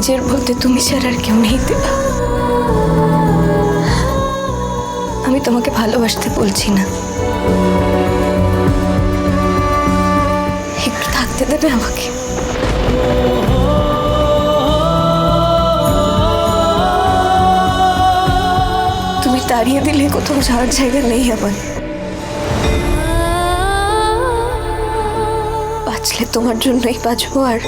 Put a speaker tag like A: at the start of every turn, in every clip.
A: নিজের বলতে তুমি ছাড়া আর কেউ নেই দেবা। আমি তোমাকে ভালোবাসতে বলছি না, একটু থাকতে দেবে আমাকে? তুমি তাড়িয়ে দিলে কোথাও যাওয়ার জায়গা নেই আমার। বাঁচলে তোমার জন্যই বাঁচবো, আর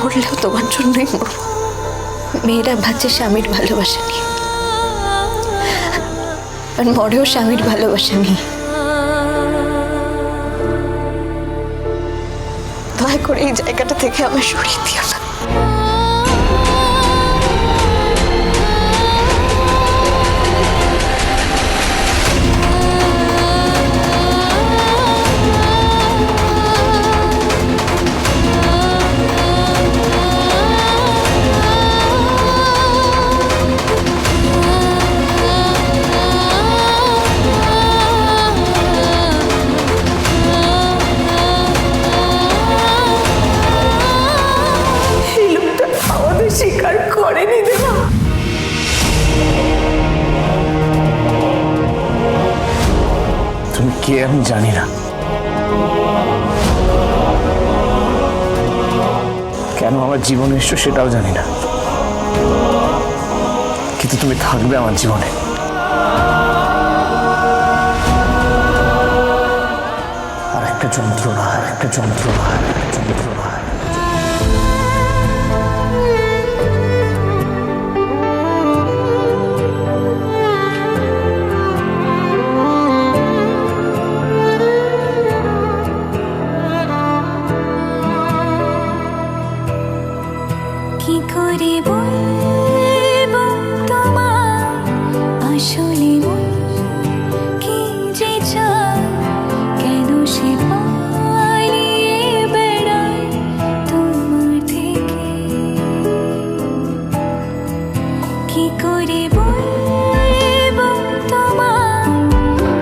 A: মরলেও তোমার জন্যই মরবো। মেয়েরা বাঁচে স্বামীর ভালোবাসা নিয়ে, আর মরেও স্বামীর ভালোবাসা নিয়ে। দয়া করে এই জায়গাটা থেকে আমার সরিয়ে দিও না। স্বীকার করেনি দেবা।
B: তুমি কে আমি জানি না, কেন আমার জীবনে এসছো সেটাও জানি না, কিন্তু তুমি থাকবে আমার জীবনে। আর একটা যন্ত্রণা, আর একটা যন্ত্রণা, আর একটা যন্ত্রণা।
C: কি করে বলবো তোমার আসলে মন কি যে চায়, কেন সে পালিয়ে বেড়ায় তোমার থেকে। কি করে বলবো তোমার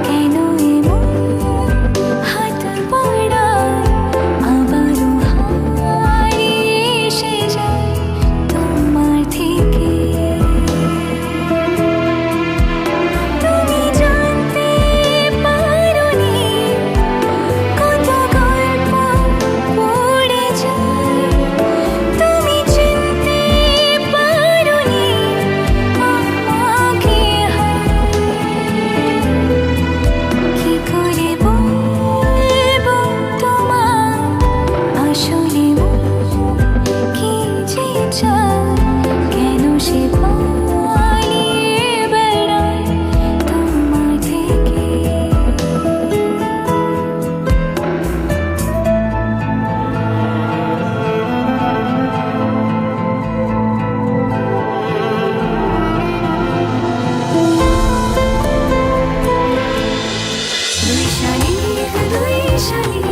C: কেন এমন হাত বাড়ায়, আবারও হারিয়ে এসে যায় তোমার থেকে। তুমি জানতে পারোনি কত গল্প পড়ে যায়, তুমি চিনতে পারোনি আমাকে। কি করে বলবো তোমার আসলে মন কি যে চায়, কেন সে পালিয়ে বেড়ায় তোমার থেকে।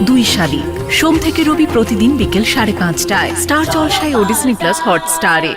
D: দুই শালিক সোম থেকে রবি প্রতিদিন বিকেল 5:30টায় স্টার জলসায় ও ডিজনি প্লাস হটস্টারে।